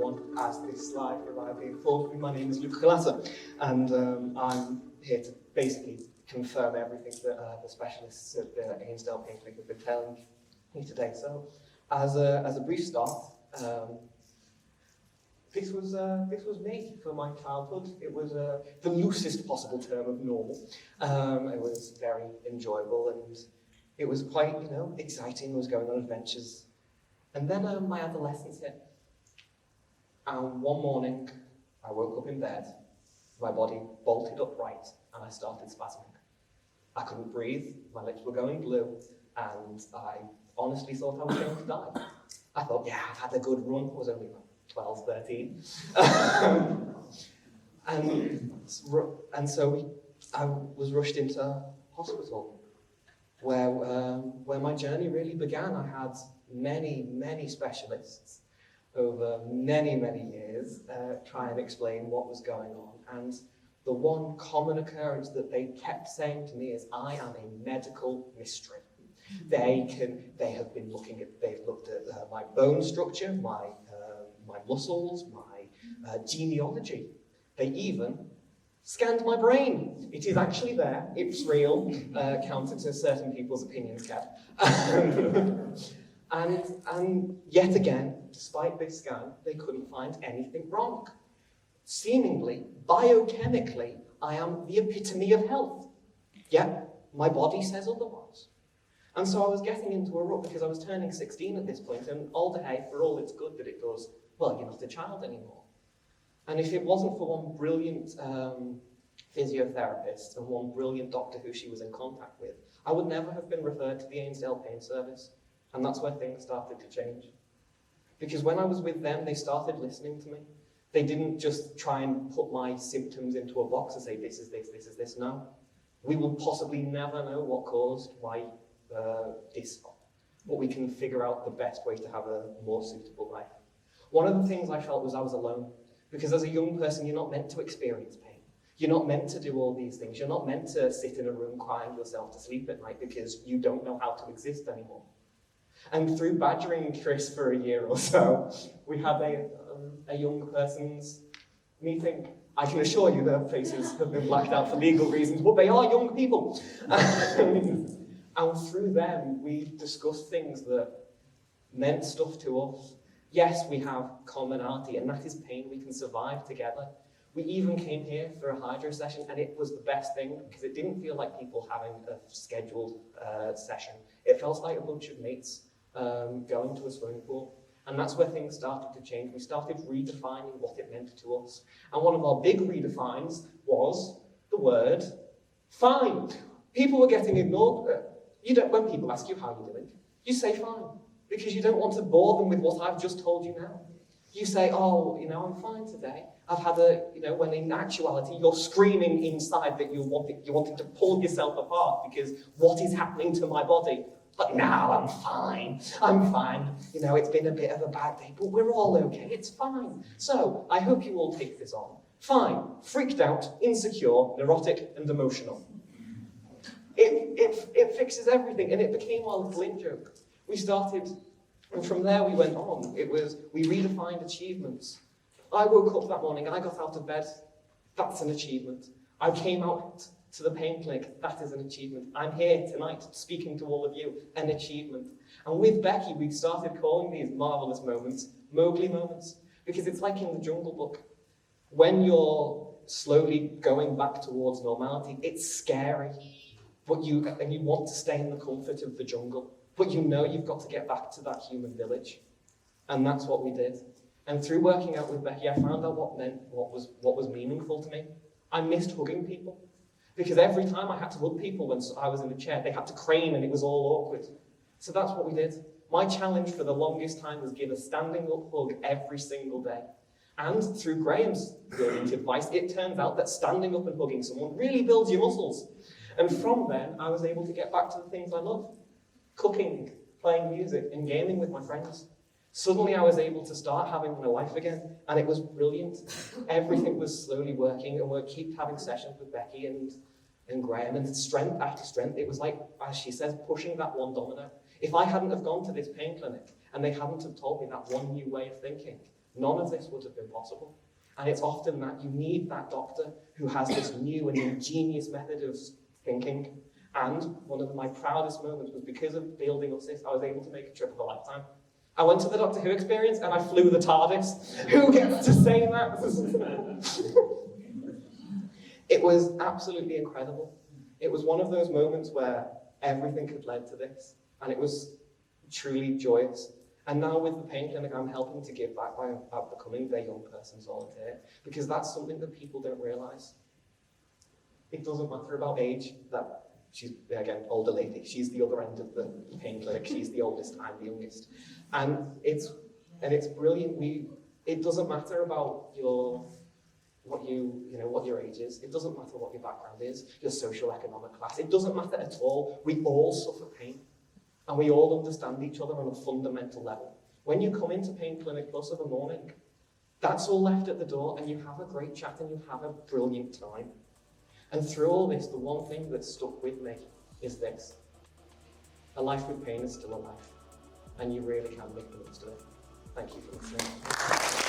everyone, as this slide reliably informed me, my name is Kolassa, and I'm here to basically confirm everything that the specialists at the Ainsdale Pain Clinic have been telling me today. So, as a brief start, this was me for my childhood. It was the loosest possible term of normal. It was very enjoyable, and it was quite, exciting. I was going on adventures. And then my adolescence hit. And one morning, I woke up in bed, my body bolted upright, and I started spasming. I couldn't breathe, my lips were going blue, and I honestly thought I was going to die. I thought, yeah, I've had a good run. I was only 12, 13. And so I was rushed into hospital, where my journey really began. I had many specialists over many years try and explain what was going on. And the one common occurrence that they kept saying to me is, I am a medical mystery. They've looked at my bone structure, my muscles, my genealogy. They even scanned my brain. It is actually there. It's real, counter to certain people's opinions, Kev. And yet again, despite this scan, they couldn't find anything wrong. Seemingly, biochemically, I am the epitome of health. Yet, my body says otherwise. And so I was getting into a rut because I was turning 16 at this point, and older hay, for all it's good that it does, well, you're not a child anymore. And if it wasn't for one brilliant physiotherapist and one brilliant doctor who she was in contact with, I would never have been referred to the Ainsdale Pain Service. And that's where things started to change. Because when I was with them, they started listening to me. They didn't just try and put my symptoms into a box and say, this is this, this is this. No. We will possibly never know what caused why this, but we can figure out the best way to have a more suitable life. One of the things I felt was I was alone. Because as a young person, you're not meant to experience pain. You're not meant to do all these things. You're not meant to sit in a room crying yourself to sleep at night because you don't know how to exist anymore. And through badgering Chris for a year or so, we had a young person's meeting. I can assure you their faces have been blacked out for legal reasons, but they are young people. And through them, we discussed things that meant stuff to us. Yes, we have commonality, and that is pain. We can survive together. We even came here for a hydro session, and it was the best thing because it didn't feel like people having a scheduled session. It felt like a bunch of mates going to a swimming pool. And that's where things started to change. We started redefining what it meant to us. And one of our big redefines was the word fine. People were getting ignored. When people ask you how you're doing, you say fine, because you don't want to bore them with what I've just told you now. You say, oh, I'm fine today. I've had when in actuality, you're screaming inside that you're wanting to pull yourself apart because what is happening to my body? But now I'm fine. It's been a bit of a bad day, but we're all okay. It's fine. So I hope you all take this on. Fine. Freaked out, insecure, neurotic, and emotional. It fixes everything, and it became our little in-joke. We started, and from there we went on. We redefined achievements. I woke up that morning and I got out of bed. That's an achievement. I came out to the pain clinic. That is an achievement. I'm here tonight speaking to all of you. An achievement. And with Becky, we started calling these marvelous moments Mowgli moments, because it's like in the Jungle Book. When you're slowly going back towards normality, it's scary. And you want to stay in the comfort of the jungle, but you've got to get back to that human village. And that's what we did. And through working out with Becky, I found out what was meaningful to me. I missed hugging people. Because every time I had to hug people when I was in the chair, they had to crane and it was all awkward. So that's what we did. My challenge for the longest time was give a standing up hug every single day. And through Graham's brilliant advice, it turns out that standing up and hugging someone really builds your muscles. And from then, I was able to get back to the things I love. Cooking, playing music, and gaming with my friends. Suddenly I was able to start having a life again, and it was brilliant. Everything was slowly working, and we'd keep having sessions with Becky and Graham, and strength after strength. It was like, as she says, pushing that one domino. If I hadn't have gone to this pain clinic, and they hadn't have told me that one new way of thinking, none of this would have been possible. And it's often that you need that doctor who has this new and ingenious method of thinking. And one of my proudest moments was because of building up this, I was able to make a trip of a lifetime. I went to the Doctor Who experience and I flew the TARDIS. Who gets to say that? It was absolutely incredible. It was one of those moments where everything had led to this, and it was truly joyous. And now with the pain clinic, I'm helping to give back by becoming their young person's volunteer, because that's something that people don't realise. It doesn't matter about age. That she's, again, older lady. She's the other end of the pain clinic. She's the oldest, I'm the youngest. And it's brilliant. It doesn't matter about what your age is. It doesn't matter what your background is, your social economic class. It doesn't matter at all. We all suffer pain. And we all understand each other on a fundamental level. When you come into Pain Clinic Plus of a morning, that's all left at the door, and you have a great chat and you have a brilliant time. And through all this, the one thing that stuck with me is this. A life with pain is still a life, and you really can make the most of it. Thank you for listening.